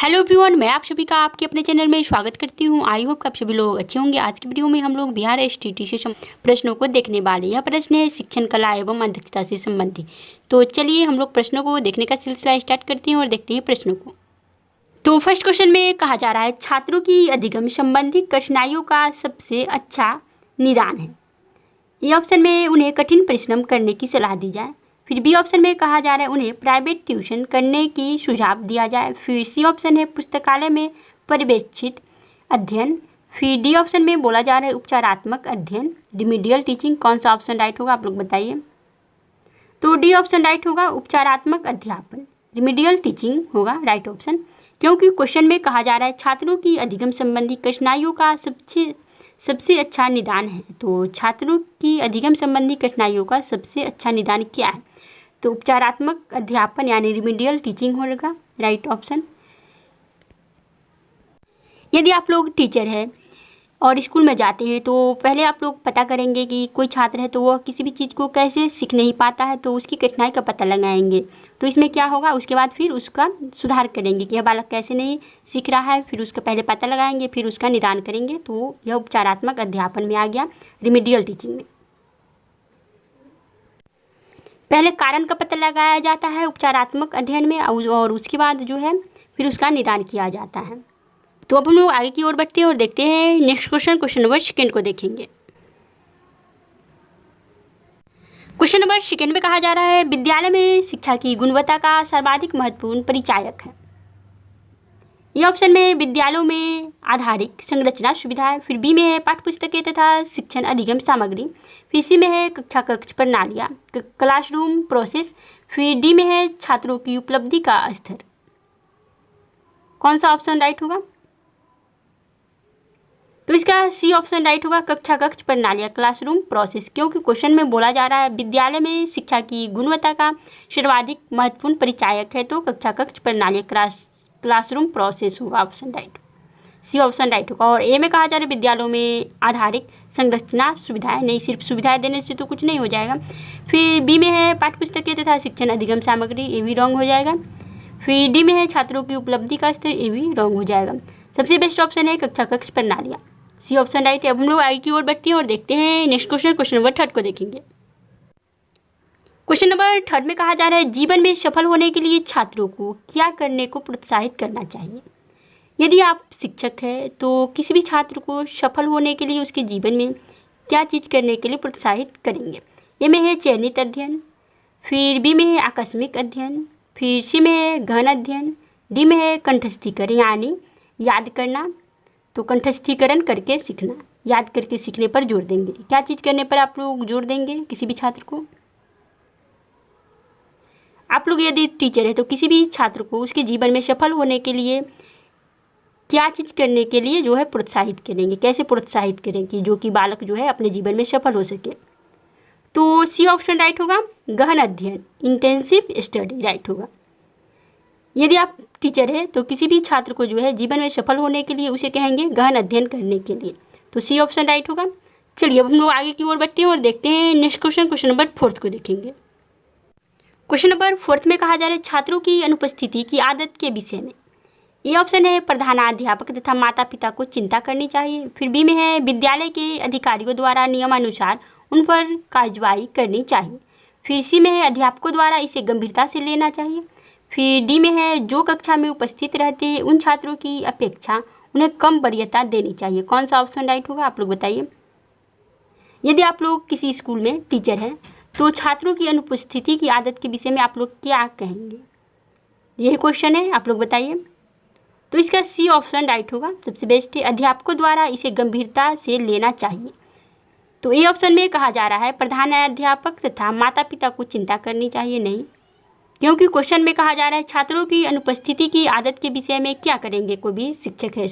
Hello everyone, मैं आप सभी का आपके अपने चैनल में स्वागत करती हूं। आई होप कि आप सभी लोग अच्छे होंगे। आज की वीडियो में हम लोग बिहार एसटीटी से प्रश्नों को देखने वाले। यह प्रश्न है शिक्षण कला एवं अध्यक्षता से संबंधित। तो चलिए हम लोग प्रश्नों को देखने का सिलसिला स्टार्ट करते हैं और देखते हैं प्रश्नों को। तो फर्स्ट क्वेश्चन में कहा जा रहा है छात्रों की अधिगम संबंधी कठिनाइयों का सबसे अच्छा निदान है। ये ऑप्शन में उन्हें कठिन परिश्रम करने की सलाह दी जाए। फिर बी ऑप्शन में कहा जा रहा है उन्हें प्राइवेट ट्यूशन करने की सुझाव दिया जाए। फिर सी ऑप्शन है पुस्तकालय में पर्यवेक्षित अध्ययन। फिर डी ऑप्शन में बोला जा रहा है उपचारात्मक अध्ययन, रिमीडियल टीचिंग। कौन सा ऑप्शन राइट होगा आप लोग बताइए। तो डी ऑप्शन राइट होगा, उपचारात्मक अध्यापन, रिमीडियल टीचिंग होगा राइट ऑप्शन। क्योंकि क्वेश्चन में कहा जा रहा है छात्रों की अधिगम संबंधी कठिनाइयों का सबसे अच्छा निदान है। तो छात्रों की अधिगम संबंधी कठिनाइयों का सबसे अच्छा निदान क्या है? तो उपचारात्मक अध्यापन यानी रिमीडियल टीचिंग होगा राइट ऑप्शन। यदि आप लोग टीचर हैं और स्कूल में जाते हैं तो पहले आप लोग पता करेंगे कि कोई छात्र है तो वह किसी भी चीज़ को कैसे सीख नहीं पाता है, तो उसकी कठिनाई का पता लगाएंगे। तो इसमें क्या होगा, उसके बाद फिर उसका सुधार करेंगे कि यह बालक कैसे नहीं सीख रहा है। फिर उसका पहले पता लगाएंगे, फिर उसका निदान करेंगे। तो यह उपचारात्मक अध्यापन में आ गया, रिमीडियल टीचिंग में। पहले कारण का पता लगाया जाता है उपचारात्मक अध्ययन में और उसके बाद जो है फिर उसका निदान किया जाता है। तो अब हम लोग आगे की ओर बढ़ते हैं और देखते हैं नेक्स्ट क्वेश्चन नंबर सेकेंड को देखेंगे। क्वेश्चन नंबर सेकेंड में कहा जा रहा है विद्यालय में शिक्षा की गुणवत्ता का सर्वाधिक महत्वपूर्ण परिचायक है। ये ऑप्शन में विद्यालयों में आधारिक संरचना सुविधाएं। फिर बी में है पाठ्यपुस्तकें तथा शिक्षण अधिगम सामग्री। फिर सी में है कक्ष प्रणालियाँ, क्लासरूम प्रोसेस। फिर डी में है छात्रों की उपलब्धि का स्तर। कौन सा ऑप्शन राइट होगा? तो इसका सी ऑप्शन राइट होगा, कक्ष प्रणालियाँ, क्लासरूम प्रोसेस। क्योंकि क्वेश्चन में बोला जा रहा है विद्यालय में शिक्षा की गुणवत्ता का सर्वाधिक महत्वपूर्ण परिचायक है, तो कक्ष प्रणालियाँ, क्लासरूम प्रोसेस होगा option right. C option right होगा। और ए में कहा जा रहा है विद्यालयों में आधारिक संरचना सुविधाएं, नहीं सिर्फ सुविधाएं देने से तो कुछ नहीं हो जाएगा। फिर बी में है पाठ्यपुस्तकें तथा शिक्षण अधिगम सामग्री, ये भी रॉन्ग हो जाएगा। फिर डी में है छात्रों की उपलब्धि का स्तर, ये भी रॉन्ग हो जाएगा। सबसे बेस्ट ऑप्शन है कक्ष प्रणालियाँ, सी ऑप्शन राइट है। अब हम लोग आगे की ओर बढ़ते हैं और देखते हैं नेक्स्ट क्वेश्चन नंबर थर्ड को देखेंगे। क्वेश्चन नंबर थर्ड में कहा जा रहा है जीवन में सफल होने के लिए छात्रों को क्या करने को प्रोत्साहित करना चाहिए। यदि आप शिक्षक हैं तो किसी भी छात्र को सफल होने के लिए उसके जीवन में क्या चीज़ करने के लिए प्रोत्साहित करेंगे। ए में है चयनित अध्ययन, फिर बी में है आकस्मिक अध्ययन, फिर सी में है गहन अध्ययन, डी में है कंठस्थीकरण यानी याद करना। तो कंठस्थीकरण करके सीखना, याद करके सीखने पर जोर देंगे। क्या चीज़ करने पर आप लोग जोर देंगे किसी भी छात्र को? आप लोग यदि टीचर है तो किसी भी छात्र को उसके जीवन में सफल होने के लिए क्या चीज़ करने के लिए जो है प्रोत्साहित करेंगे, कैसे प्रोत्साहित करेंगे जो कि बालक जो है अपने जीवन में सफल हो सके। तो सी ऑप्शन राइट होगा, गहन अध्ययन, इंटेंसिव स्टडी राइट होगा। यदि आप टीचर है तो किसी भी छात्र को जो है जीवन में सफल होने के लिए उसे कहेंगे गहन अध्ययन करने के लिए। तो सी ऑप्शन राइट होगा। चलिए अब हम लोग आगे की ओर बढ़ते हैं और देखते हैं नेक्स्ट क्वेश्चन नंबर फोर्थ को देखेंगे। क्वेश्चन नंबर फोर्थ में कहा जा रहा है छात्रों की अनुपस्थिति की आदत के विषय में। ये ऑप्शन है प्रधानाध्यापक तथा माता पिता को चिंता करनी चाहिए। फिर बी में है विद्यालय के अधिकारियों द्वारा नियमानुसार उन पर कार्रवाई करनी चाहिए। फिर सी में है अध्यापकों द्वारा इसे गंभीरता से लेना चाहिए। फिर डी में है जो कक्षा में उपस्थित रहते हैं उन छात्रों की अपेक्षा उन्हें कम वरीयता देनी चाहिए। कौन सा ऑप्शन राइट होगा आप लोग बताइए। यदि आप लोग किसी स्कूल में टीचर हैं तो छात्रों की अनुपस्थिति की आदत के विषय में आप लोग क्या कहेंगे, यही क्वेश्चन है, आप लोग बताइए। तो इसका सी ऑप्शन राइट होगा, सबसे बेस्ट है अध्यापकों द्वारा इसे गंभीरता से लेना चाहिए। तो ए ऑप्शन में कहा जा रहा है प्रधानाध्यापक तथा माता पिता को चिंता करनी चाहिए, नहीं। क्योंकि क्वेश्चन में कहा जा रहा है छात्रों की अनुपस्थिति की आदत के विषय में क्या करेंगे कोई भी शिक्षक है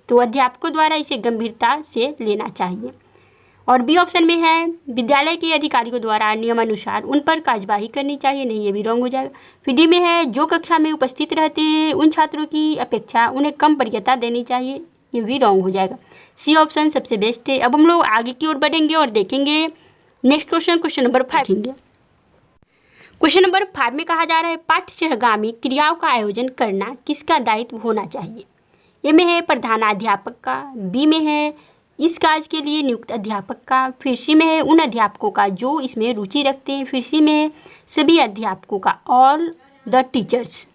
तो अध्यापकों द्वारा इसे गंभीरता से लेना चाहिए। और बी ऑप्शन में है विद्यालय के अधिकारियों द्वारा नियमानुसार उन पर कार्यवाही करनी चाहिए, नहीं, ये भी रॉन्ग हो जाएगा। फिर डी में है जो कक्षा में उपस्थित रहते हैं उन छात्रों की अपेक्षा उन्हें कम वरीयता देनी चाहिए, ये भी रॉन्ग हो जाएगा। सी ऑप्शन सबसे बेस्ट है। अब हम लोग आगे की ओर बढ़ेंगे और देखेंगे next question number 5। Question number 5 में कहा जा रहा है पाठ्य सहगामी क्रियाओं का आयोजन करना किसका दायित्व होना चाहिए। ए में है प्रधानाध्यापक का, बी में है इस कार्य के लिए नियुक्त अध्यापक का, फिर सी में है उन अध्यापकों का जो इसमें रुचि रखते हैं, फिर सी में है सभी अध्यापकों का, ऑल द टीचर्स।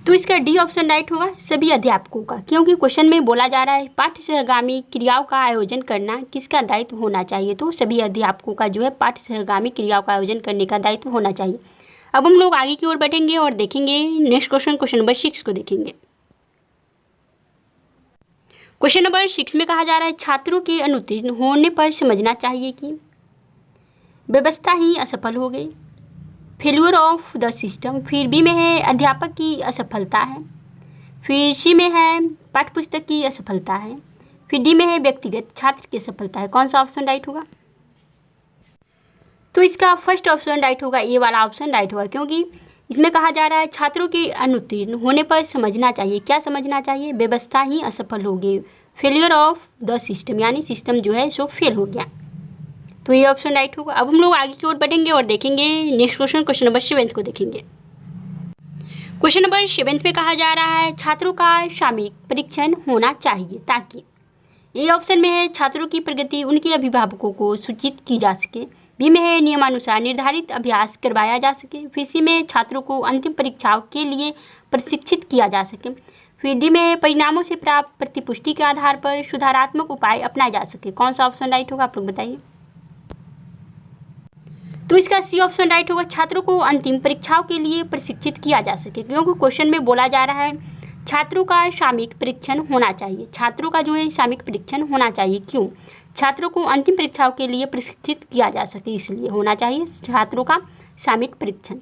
तो इसका डी ऑप्शन राइट होगा, सभी अध्यापकों का, क्योंकि क्वेश्चन में बोला जा रहा है पाठ्य सहगामी क्रियाओं का आयोजन करना किसका दायित्व होना चाहिए, तो सभी अध्यापकों का जो है पाठ्य सहगामी क्रियाओं का आयोजन करने का दायित्व होना चाहिए। अब हम लोग आगे की ओर बढ़ेंगे और देखेंगे नेक्स्ट क्वेश्चन नंबर 6 को देखेंगे। क्वेश्चन नंबर 6 में कहा जा रहा है छात्रों के अनुत्तीर्ण होने पर समझना चाहिए कि व्यवस्था ही असफल हो गई, फेल्यूर ऑफ द सिस्टम, फिर बी में है अध्यापक की असफलता है, फिर सी में है पाठ्यपुस्तक की असफलता है, फिर डी में है व्यक्तिगत छात्र की असफलता है। कौन सा ऑप्शन राइट होगा? तो इसका फर्स्ट ऑप्शन राइट होगा, ए वाला ऑप्शन राइट होगा, क्योंकि इसमें कहा जा रहा है छात्रों के अनुत्तीर्ण होने पर समझना चाहिए, क्या समझना चाहिए? व्यवस्था ही असफल हो गई, फेलियर ऑफ द सिस्टम, यानी सिस्टम जो है सो फेल हो गया। तो ये ऑप्शन राइट होगा। अब हम लोग आगे की ओर बढ़ेंगे और देखेंगे नेक्स्ट क्वेश्चन नंबर 7 को देखेंगे। क्वेश्चन नंबर 7 में कहा जा रहा है छात्रों का सामयिक परीक्षण होना चाहिए ताकि ए ऑप्शन में है छात्रों की प्रगति उनके अभिभावकों को सूचित की जा सके, बी में है नियमानुसार निर्धारित अभ्यास करवाया जा सके, फिर सी में छात्रों को अंतिम परीक्षाओं के लिए प्रशिक्षित किया जा सके, फिर डी में परिणामों से प्राप्त प्रतिपुष्टि के आधार पर सुधारात्मक उपाय अपनाए जा सके। कौन सा ऑप्शन राइट होगा आप लोग बताइए? तो इसका सी ऑप्शन राइट होगा, छात्रों को अंतिम परीक्षाओं के लिए प्रशिक्षित किया जा सके, क्योंकि क्वेश्चन में बोला जा रहा है छात्रों का सामयिक परीक्षण होना चाहिए, छात्रों का जो है सामयिक परीक्षण होना चाहिए। क्यों? छात्रों को अंतिम परीक्षाओं के लिए प्रशिक्षित किया जा सके, इसलिए होना चाहिए छात्रों का सामयिक परीक्षण।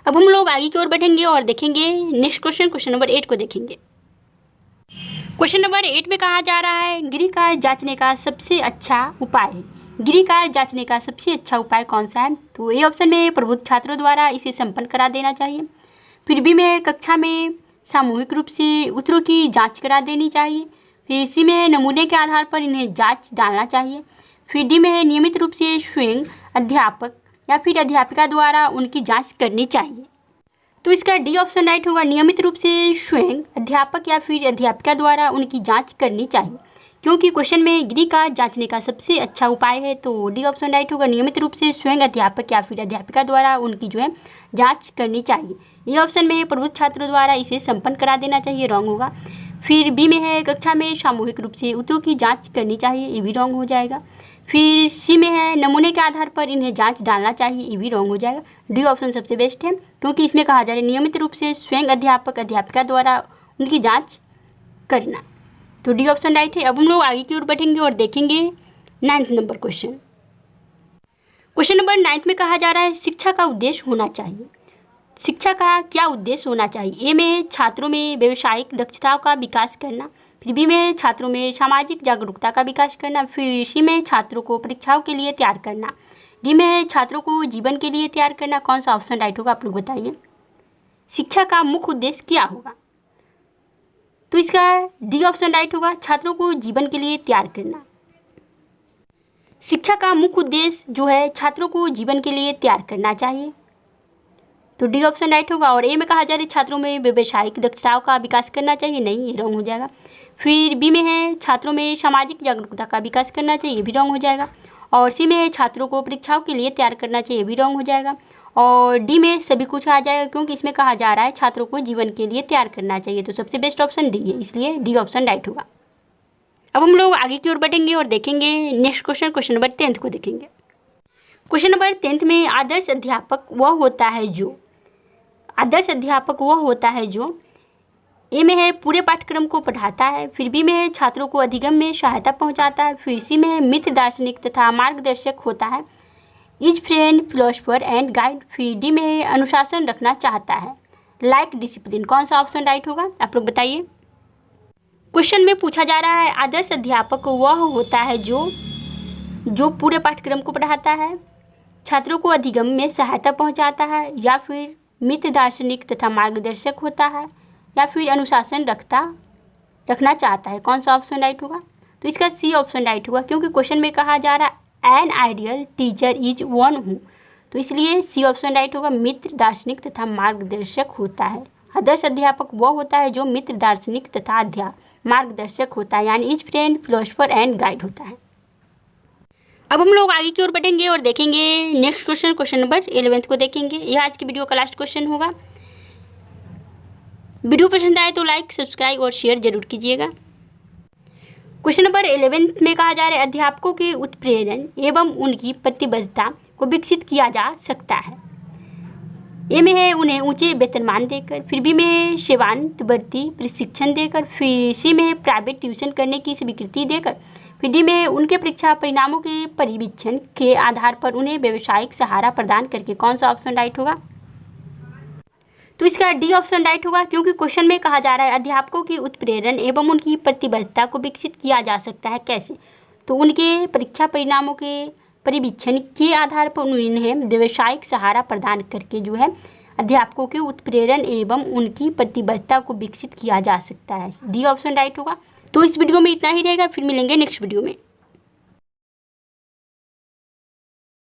अब हम लोग आगे की ओर बढ़ेंगे और देखेंगे नेक्स्ट क्वेश्चन नंबर 8 को देखेंगे। क्वेश्चन नंबर 8 में कहा जा रहा है गृह कार्य जांचने का सबसे अच्छा उपाय है, गृह कार्य जांचने का सबसे अच्छा उपाय कौन सा है? तो ए ऑप्शन में प्रबुद्ध छात्रों द्वारा इसे संपन्न करा देना चाहिए, फिर बी में कक्षा में सामूहिक रूप से उत्तरों की जांच करा देनी चाहिए, फिर सी में नमूने के आधार पर इन्हें जांच डालना चाहिए, फिर डी में है नियमित रूप से स्वयं अध्यापक या फिर अध्यापिका द्वारा उनकी जांच करनी चाहिए। तो इसका डी ऑप्शन राइट होगा, नियमित रूप से स्वयं अध्यापक या फिर अध्यापिका द्वारा उनकी जांच करनी चाहिए, क्योंकि क्वेश्चन में गृह कार्य जांचने का सबसे अच्छा उपाय है, तो डी ऑप्शन राइट होगा, नियमित रूप से स्वयं अध्यापक या फिर अध्यापिका द्वारा उनकी जो है जांच करनी चाहिए। ये ऑप्शन में प्रबुद्ध छात्रों द्वारा इसे संपन्न करा देना चाहिए, रॉन्ग होगा। फिर बी में है कक्षा में सामूहिक रूप से उत्तरों की जांच करनी चाहिए, ये भी रॉन्ग हो जाएगा। फिर सी में है नमूने के आधार पर इन्हें जांच डालना चाहिए, ये भी रॉन्ग हो जाएगा। डी ऑप्शन सबसे बेस्ट है, क्योंकि इसमें कहा जा रहा है नियमित रूप से स्वयं अध्यापक अध्यापिका द्वारा उनकी जाँच करना, तो डी ऑप्शन राइट है। अब हम लोग आगे की ओर बढ़ेंगे और देखेंगे 9 नंबर क्वेश्चन नंबर 9 में कहा जा रहा है शिक्षा का उद्देश्य होना चाहिए, शिक्षा का क्या उद्देश्य होना चाहिए? ए में छात्रों में व्यावसायिक दक्षताओं का विकास करना, फिर बी में छात्रों में सामाजिक जागरूकता का विकास करना, फिर सी में छात्रों को परीक्षाओं के लिए तैयार करना, डी में छात्रों को जीवन के लिए तैयार करना। कौन सा ऑप्शन राइट होगा आप लोग बताइए? शिक्षा का मुख्य उद्देश्य क्या होगा? तो इसका डी ऑप्शन राइट होगा, छात्रों को जीवन के लिए तैयार करना। शिक्षा का मुख्य उद्देश्य जो है छात्रों को जीवन के लिए तैयार करना चाहिए, तो डी ऑप्शन राइट होगा। और ए में कहा जा रहा है छात्रों में व्यावसायिक दक्षताओं का विकास करना चाहिए, नहीं, ये रॉन्ग हो जाएगा। फिर बी में है छात्रों में सामाजिक जागरूकता का विकास करना चाहिए, ये भी रॉन्ग हो जाएगा। और सी में है छात्रों को परीक्षाओं के लिए तैयार करना चाहिए, ये भी रॉन्ग हो जाएगा। और डी में सभी कुछ आ जाएगा, क्योंकि इसमें कहा जा रहा है छात्रों को जीवन के लिए तैयार करना चाहिए, तो सबसे बेस्ट ऑप्शन डी है, इसलिए डी ऑप्शन राइट होगा। अब हम लोग आगे की ओर बढ़ेंगे और देखेंगे नेक्स्ट क्वेश्चन नंबर 10 को देखेंगे। क्वेश्चन नंबर 10 में आदर्श अध्यापक वह होता है जो, आदर्श अध्यापक वह होता है जो ए में है पूरे पाठ्यक्रम को पढ़ाता है, फिर बी में है छात्रों को अधिगम में सहायता पहुंचाता है, फिर सी में है मित्र दार्शनिक तथा मार्गदर्शक होता है, is friend philosopher and guide, फिर डी में है अनुशासन रखना चाहता है, लाइक डिसिप्लिन। कौन सा ऑप्शन राइट होगा आप लोग बताइए? क्वेश्चन में पूछा जा रहा है आदर्श अध्यापक वह होता है जो पूरे पाठ्यक्रम को पढ़ाता है, छात्रों को अधिगम में सहायता पहुंचाता है, या फिर मित्र दार्शनिक तथा मार्गदर्शक होता है, या फिर अनुशासन रखना चाहता है। कौन सा ऑप्शन राइट होगा? तो इसका सी ऑप्शन राइट होगा, क्योंकि क्वेश्चन में कहा जा रहा है an ideal teacher is one हूँ तो इसलिए सी ऑप्शन राइट होगा, मित्र, दार्शनिक तथा मार्गदर्शक होता है। आदर्श अध्यापक वह होता है जो मित्र, दार्शनिक तथा मार्गदर्शक होता है, यानी is friend, philosopher and guide होता है। अब हम लोग आगे की ओर बढ़ेंगे और देखेंगे नेक्स्ट क्वेश्चन, क्वेश्चन नंबर 11 को देखेंगे। यह आज की वीडियो का लास्ट क्वेश्चन होगा। वीडियो पसंद आए तो लाइक, सब्सक्राइब और शेयर जरूर कीजिएगा। क्वेश्चन नंबर 11 में कहा जा रहा है अध्यापकों के उत्प्रेरण एवं उनकी प्रतिबद्धता को विकसित किया जा सकता है। ए में है उन्हें ऊंचे वेतनमान देकर, फिर बी में है सेवांतवर्ती प्रशिक्षण देकर, फिर सी में है प्राइवेट ट्यूशन करने की स्वीकृति देकर, फिर डी में है उनके परीक्षा परिणामों के परिवीक्षण के आधार पर उन्हें व्यावसायिक सहारा प्रदान करके। कौन सा ऑप्शन राइट होगा? तो इसका डी ऑप्शन राइट होगा, क्योंकि क्वेश्चन में कहा जा रहा है अध्यापकों की उत्प्रेरण एवं उनकी प्रतिबद्धता को विकसित किया जा सकता है। कैसे? तो उनके परीक्षा परिणामों के परिवीक्षण के आधार पर उन्हें व्यावसायिक सहारा प्रदान करके जो है अध्यापकों के उत्प्रेरण एवं उनकी प्रतिबद्धता को विकसित किया जा सकता है। डी ऑप्शन राइट होगा। तो इस वीडियो में इतना ही रहेगा, फिर मिलेंगे नेक्स्ट वीडियो में।